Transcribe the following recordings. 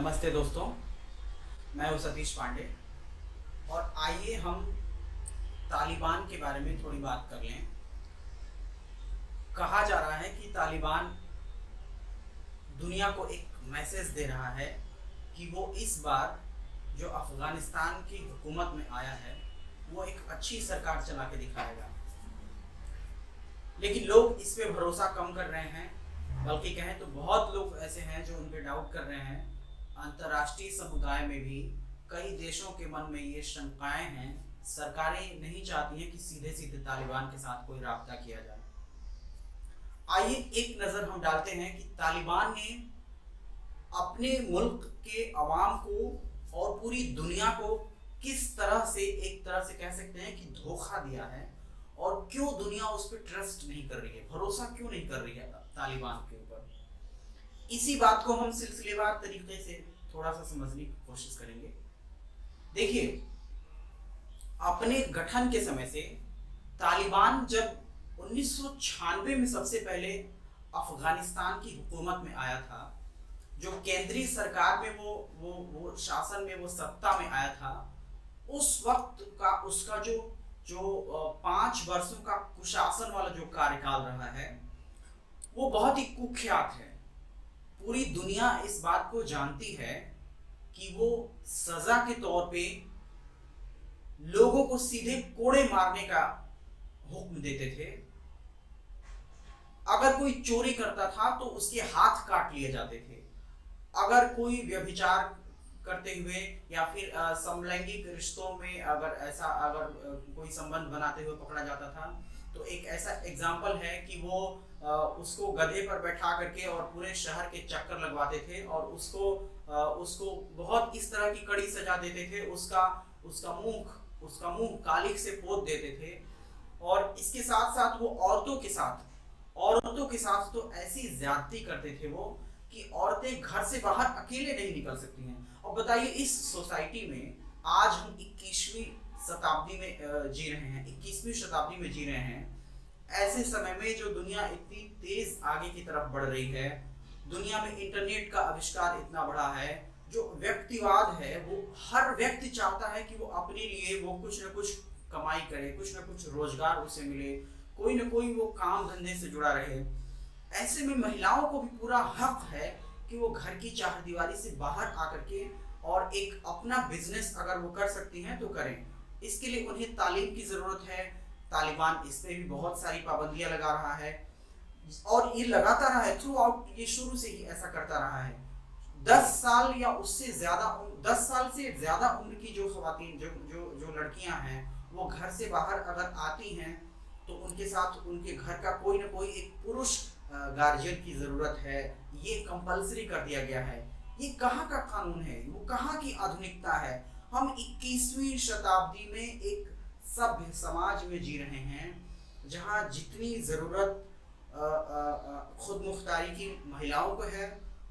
नमस्ते दोस्तों, मैं हूं सतीश पांडे और आइए हम तालिबान के बारे में थोड़ी बात कर लें। कहा जा रहा है कि तालिबान दुनिया को एक मैसेज दे रहा है कि वो इस बार जो अफ़गानिस्तान की हुकूमत में आया है वो एक अच्छी सरकार चला के दिखाएगा। लेकिन लोग इस पे भरोसा कम कर रहे हैं, बल्कि कहें तो बहुत लोग ऐसे हैं जो उन पे डाउट कर रहे हैं। अंतर्राष्ट्रीय समुदाय में भी कई देशों के मन में ये शंकाएं हैं। सरकारें नहीं चाहती हैं कि सीधे सीधे तालिबान के साथ कोई राब्ता किया जाए। आइए एक नज़र हम डालते हैं कि तालिबान ने अपने मुल्क के अवाम को और पूरी दुनिया को किस तरह से, एक तरह से कह सकते हैं कि धोखा दिया है, और क्यों दुनिया उस पर ट्रस्ट नहीं कर रही है, भरोसा क्यों नहीं कर रही है तालिबान के ऊपर। इसी बात को हम सिलसिलेवार तरीके से थोड़ा सा समझने की कोशिश करेंगे। देखिए, अपने गठन के समय से तालिबान जब 1996 में सबसे पहले अफगानिस्तान की हुकूमत में आया था, जो केंद्रीय सरकार में वो शासन में, वो सत्ता में आया था, उस वक्त का उसका जो जो 5 वर्षों का कुशासन वाला जो कार्यकाल रहा है वो बहुत ही कुख्यात है। पूरी दुनिया इस बात को जानती है कि वो सजा के तौर पे लोगों को सीधे कोड़े मारने का हुक्म देते थे। अगर कोई चोरी करता था तो उसके हाथ काट लिए जाते थे। अगर कोई व्यभिचार करते हुए या फिर समलैंगिक रिश्तों में अगर कोई संबंध बनाते हुए पकड़ा जाता था, तो एक ऐसा एग्जाम्पल है कि वो उसको गधे पर बैठा करके और पूरे शहर के चक्कर लगवाते थे और उसको बहुत इस तरह की कड़ी सजा देते थे। उसका मुंह कालिख से पोत देते थे। और इसके साथ साथ वो औरतों के साथ तो ऐसी ज्यादती करते थे वो कि औरतें घर से बाहर अकेले नहीं निकल सकती हैं। और बताइए, इस सोसाइटी में आज हम 21वीं शताब्दी में जी रहे हैं, 21वीं शताब्दी में जी रहे हैं। ऐसे समय में जो दुनिया इतनी तेज आगे की तरफ बढ़ रही है, दुनिया में इंटरनेट का आविष्कार इतना बढ़ा है, जो व्यक्तिवाद है वो हर व्यक्ति चाहता है कि वो अपने लिए वो कुछ न कुछ कमाई करे, कुछ न कुछ रोजगार उसे मिले, कोई न कोई वो काम धंधे से जुड़ा रहे। ऐसे में महिलाओं को भी पूरा हक है कि वो घर की चारदीवारी से बाहर आकर के और एक अपना बिजनेस अगर वो कर सकती हैं तो करें। इसके लिए उन्हें तालीम की ज़रूरत है। तालिबान इस पे भी बहुत सारी पाबंदियां लगा रहा है और ये लगाता रहा है थ्रू आउट, ये शुरू से ही ऐसा करता रहा है। 10 साल या उससे ज़्यादा 10 साल से ज़्यादा उम्र की जो खवातीन, जो जो जो लड़कियां हैं, वो घर से बाहर अगर आती हैं तो उनके साथ उनके घर का कोई ना कोई एक पुरुष गार्जियन की ज़रूरत है। ये कंपलसरी कर दिया गया है। ये कहाँ का कानून है, वो कहाँ की आधुनिकता है। हम 21वीं शताब्दी में एक सभ्य समाज में जी रहे हैं जहाँ जितनी ज़रूरत खुद मुख्तारी की महिलाओं को है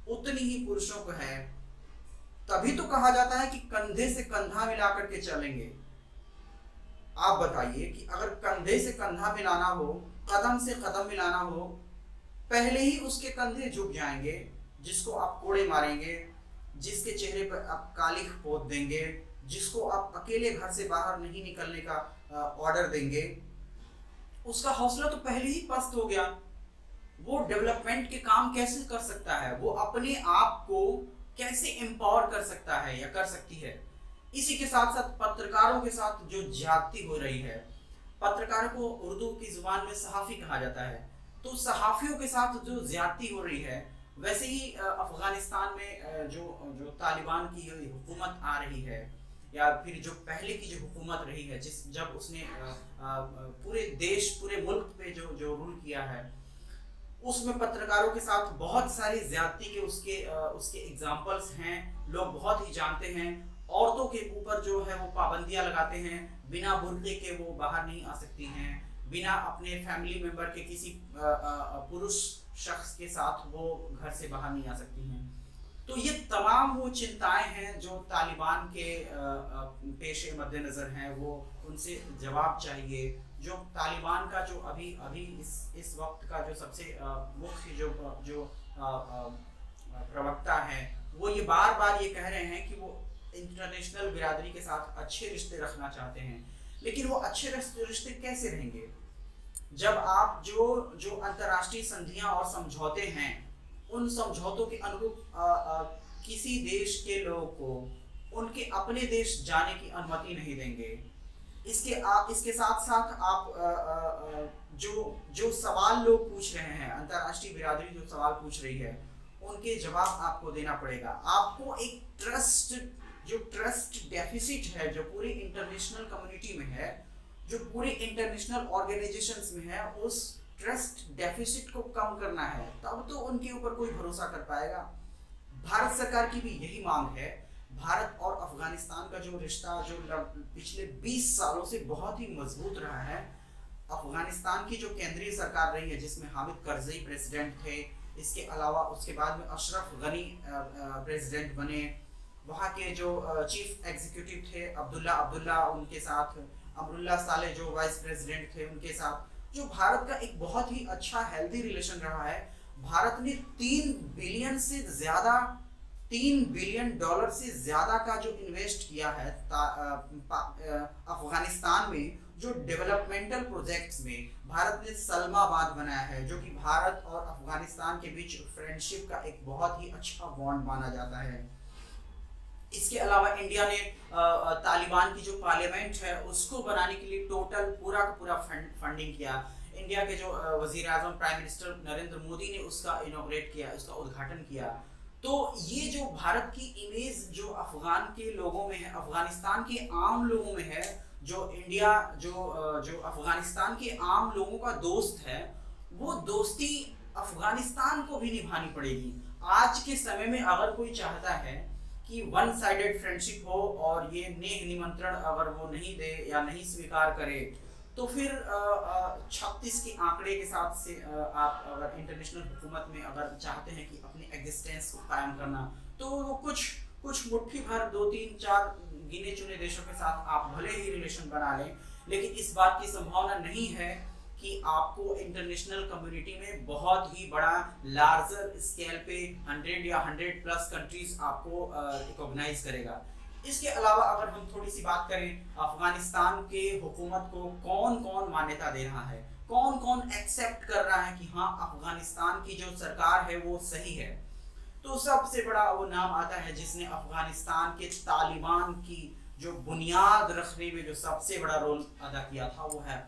उतनी ही पुरुषों को है। तभी तो कहा जाता है कि कंधे से कंधा मिला करके चलेंगे। आप बताइए कि अगर कंधे से कंधा मिलाना हो, कदम से कदम मिलाना हो, पहले ही उसके कंधे झुक जाएंगे जिसको आप कोड़े मारेंगे, जिसके चेहरे पर आप कालिख पोत देंगे, जिसको आप अकेले घर से बाहर नहीं निकलने का ऑर्डर देंगे, उसका हौसला तो पहले ही पस्त हो गया। वो डेवलपमेंट के काम कैसे कर सकता है, वो अपने आप को कैसे एम्पावर कर सकता है या कर सकती है। इसी के साथ साथ पत्रकारों के साथ जो ज्यादती हो रही है, पत्रकारों को उर्दू की जुबान में सहाफ़ी कहा जाता है, तो सहाफ़ियों के साथ जो ज्यादती हो रही है, वैसे ही अफगानिस्तान में जो जो तालिबान की हुकूमत आ रही है या फिर जो पहले की जो हुकूमत रही है, जब उसने पूरे देश, पूरे मुल्क पे जो जो रूल किया है, उसमें पत्रकारों के साथ बहुत सारी ज्यादती के उसके एग्जाम्पल्स हैं। लोग बहुत ही जानते हैं। औरतों के ऊपर जो है वो पाबंदियां लगाते हैं, बिना बुर्के के वो बाहर नहीं आ सकती हैं, बिना अपने फैमिली मेंबर के किसी पुरुष शख्स के साथ वो घर से बाहर नहीं आ सकती हैं। तो ये तमाम वो चिंताएं हैं जो तालिबान के पेशे मद्देनज़र हैं, वो उनसे जवाब चाहिए। जो तालिबान का जो अभी अभी इस वक्त का जो सबसे मुख्य जो प्रवक्ता है, वो ये बार बार बार ये कह रहे हैं कि वो इंटरनेशनल बिरादरी के साथ अच्छे रिश्ते रखना चाहते हैं, लेकिन वो अच्छे रिश्ते कैसे रहेंगे जब आप जो जो अंतर्राष्ट्रीय संधियां और समझौते हैं उन समझौतों के अनुरूप किसी देश के लोगों को उनके अपने देश जाने की अनुमति नहीं देंगे। इसके साथ साथ आप जो जो सवाल लोग पूछ रहे हैं, अंतर्राष्ट्रीय बिरादरी जो सवाल पूछ रही है, उनके जवाब आपको देना पड़ेगा। आपको एक ट्रस्ट डेफिसिट है जो पूरी इंटरनेशनल कम्युनिटी में है, जो पूरी इंटरनेशनल ऑर्गेनाइजेशंस में है, उस ट्रस्ट डेफिसिट को कम करना है, तब तो उनके ऊपर कोई भरोसा कर पाएगा। भारत सरकार की भी यही मांग है। भारत और अफगानिस्तान का जो रिश्ता जो पिछले 20 सालों से बहुत ही मजबूत रहा है। अफगानिस्तान की जो केंद्रीय सरकार रही है जिसमें हामिद करजई प्रेसिडेंट थे, इसके अलावा उसके बाद में अशरफ गनी प्रेसिडेंट बने, वहाँ के जो चीफ एग्जीक्यूटिव थे अब्दुल्ला उनके साथ, अमरुल्ला साले जो वाइस प्रेसिडेंट थे उनके साथ, जो भारत का एक बहुत ही अच्छा हेल्दी रिलेशन रहा है। भारत ने $3 बिलियन से ज्यादा का जो इन्वेस्ट किया है अफगानिस्तान में, जो डेवलपमेंटल प्रोजेक्ट्स में भारत ने सलमा बांध बनाया है, जो कि भारत और अफगानिस्तान के बीच फ्रेंडशिप का एक बहुत ही अच्छा बॉन्ड माना जाता है। इसके अलावा इंडिया ने तालिबान की जो पार्लियामेंट है उसको बनाने के लिए टोटल पूरा का पूरा फंडिंग किया। इंडिया के जो वजीर आजम प्राइम मिनिस्टर नरेंद्र मोदी ने उसका इनॉग्रेट किया, उसका उद्घाटन किया। तो ये जो भारत की इमेज जो अफगान के लोगों में है, अफगानिस्तान के आम लोगों में है, जो इंडिया जो अफगानिस्तान के आम लोगों का दोस्त है, वो दोस्ती अफगानिस्तान को भी निभानी पड़ेगी। आज के समय में अगर कोई चाहता है कि वन साइडेड फ्रेंडशिप हो और ये नेह निमंत्रण अगर वो नहीं दे या नहीं स्वीकार करे, तो फिर 36 के आंकड़े के साथ से आप अगर इंटरनेशनल हुकूमत में अगर चाहते हैं कि अपनी एग्जिस्टेंस को कायम करना, तो वो कुछ मुट्ठी भर 2-3-4 गिने चुने देशों के साथ आप भले ही रिलेशन बना लें, लेकिन इस बात की संभावना नहीं है कि आपको इंटरनेशनल कम्युनिटी में बहुत ही बड़ा लार्जर स्केल पे 100 या 100+ कंट्रीज आपको रिकॉग्नाइज करेगा। इसके अलावा अगर हम थोड़ी सी बात करें अफगानिस्तान के हुकूमत को कौन मान्यता दे रहा है, कौन एक्सेप्ट कर रहा है कि हाँ अफगानिस्तान की जो सरकार है वो सही है, तो सबसे बड़ा वो नाम आता है जिसने अफगानिस्तान के तालिबान की जो बुनियाद रखने में जो सबसे बड़ा रोल अदा किया था, वो है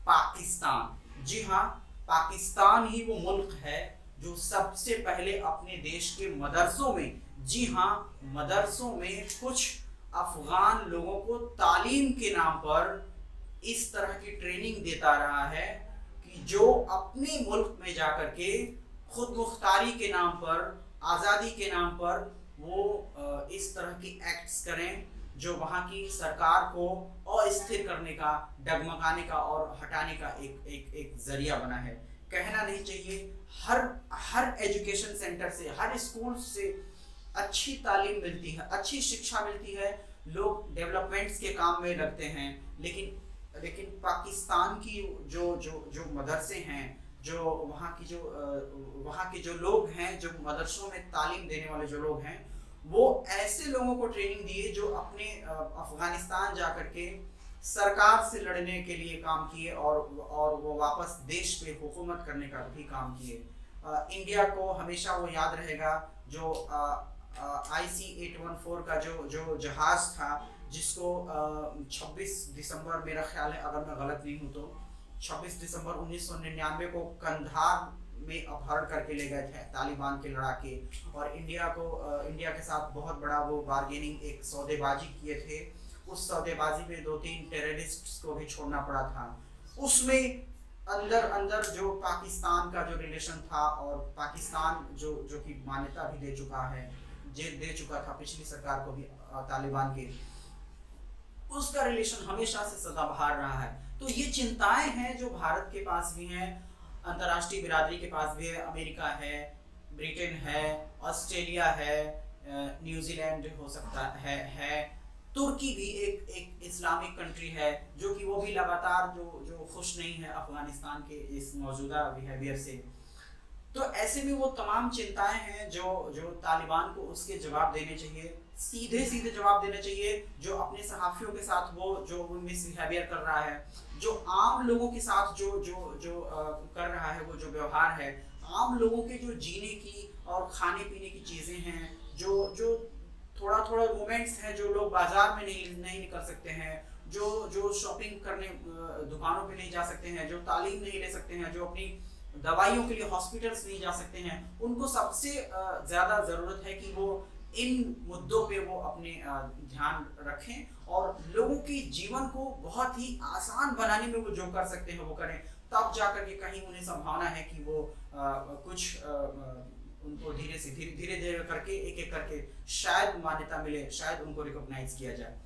पाकिस्तान। जी हाँ, पाकिस्तान ही वो मुल्क है जो सबसे पहले अपने देश के मदरसों में, जी हाँ मदरसों में कुछ अफगान लोगों को तालीम के नाम पर इस तरह की ट्रेनिंग देता रहा है कि जो अपने मुल्क में जाकर के खुद मुख्तारी के नाम पर, आज़ादी के नाम पर वो इस तरह की एक्ट्स करें जो वहाँ की सरकार को अस्थिर करने का, डगमगाने का और हटाने का एक जरिया बना है। कहना नहीं चाहिए, हर एजुकेशन सेंटर से, हर स्कूल से अच्छी तालीम मिलती है, अच्छी शिक्षा मिलती है, लोग डेवलपमेंट्स के काम में लगते हैं, लेकिन पाकिस्तान की जो मदरसे हैं, जो वहाँ के जो लोग हैं, जो मदरसों में तालीम देने वाले जो लोग हैं, वो ऐसे लोगों को ट्रेनिंग दिए जो अपने अफगानिस्तान जाकर के सरकार से लड़ने के लिए काम किए और वो वापस देश पे हुकूमत करने का भी काम किए। इंडिया को हमेशा वो याद रहेगा जो IC-814 का जो जहाज था, जिसको 26 दिसंबर, मेरा ख्याल है अगर मैं गलत नहीं हूँ तो 26 दिसंबर 1999 को कंधार में अपहरण करके ले गए थे तालिबान के लड़ाके, और इंडिया के साथ बहुत बड़ा वो बार्गेनिंग, एक सौदेबाजी किए थे। उस सौदेबाजी में 2-3 टेररिस्ट्स को भी छोड़ना पड़ा था। उसमें अंदर जो पाकिस्तान का जो रिलेशन था, और पाकिस्तान जो कि मान्यता भी दे चुका था पिछली सरकार को भी तालिबान के, उसका रिलेशन हमेशा से सदाबहार रहा है। तो ये चिंताएं हैं जो भारत के पास भी हैं, अंतर्राष्ट्रीय बिरादरी के पास भी है। अमेरिका है, ब्रिटेन है, ऑस्ट्रेलिया है, न्यूजीलैंड हो सकता है, तुर्की भी एक इस्लामिक कंट्री है जो कि वो भी लगातार जो खुश नहीं है अफगानिस्तान के इस मौजूदा बिहेवियर से। तो ऐसे में वो तमाम चिंताएं हैं जो जो तालिबान को उसके जवाब देने चाहिए, सीधे सीधे जवाब देने चाहिए। जो अपने सहाफ़ियों के साथ वो जो मिसबिहेवियर कर रहा है, जो आम लोगों के साथ जो जो जो कर रहा है, वो जो व्यवहार है, आम लोगों के जो जीने की और खाने पीने की चीज़ें हैं, जो जो थोड़ा थोड़ा मोमेंट्स हैं, जो लोग बाजार में नहीं नहीं निकल सकते हैं, जो जो शॉपिंग करने दुकानों पे नहीं जा सकते हैं, जो तालीम नहीं ले सकते हैं, जो अपनी दवाइयों के लिए हॉस्पिटल्स नहीं जा सकते हैं, उनको सबसे ज़्यादा ज़रूरत है कि वो इन मुद्दों पे वो अपने ध्यान रखें और लोगों के जीवन को बहुत ही आसान बनाने में वो जो कर सकते हैं वो करें। तब जाकर के कहीं उन्हें संभावना है कि वो कुछ उनको धीरे धीरे करके एक एक करके शायद मान्यता मिले, शायद उनको रिकॉग्नाइज किया जाए।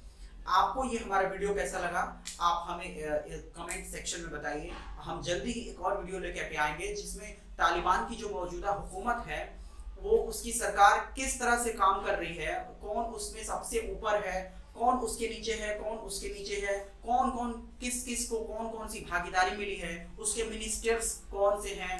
आपको ये हमारा वीडियो कैसा लगा, आप हमें कमेंट सेक्शन में बताइए। हम जल्दी ही एक और वीडियो लेके के आएंगे जिसमें तालिबान की जो मौजूदा हुकूमत है, वो उसकी सरकार किस तरह से काम कर रही है, कौन उसमें सबसे ऊपर है, कौन उसके नीचे है, कौन उसके नीचे है, कौन कौन किस किस को कौन कौन सी भागीदारी मिली है, उसके मिनिस्टर्स कौन से हैं,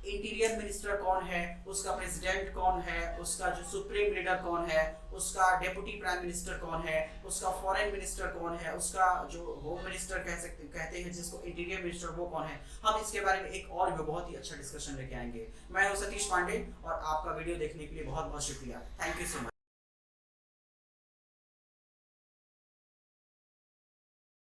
इंटीरियर मिनिस्टर कौन है, उसका प्रेसिडेंट कौन है, उसका जो सुप्रीम लीडर कौन है, उसका डेप्यूटी प्राइम मिनिस्टर कौन है, उसका फॉरेन मिनिस्टर कौन है, उसका जो होम मिनिस्टर कहते हैं जिसको इंटीरियर मिनिस्टर, वो कौन है। हम इसके बारे में एक और भी बहुत ही अच्छा डिस्कशन लेके आएंगे। मैं हूं सतीश पांडे और आपका वीडियो देखने के लिए बहुत बहुत शुक्रिया। Thank you so much.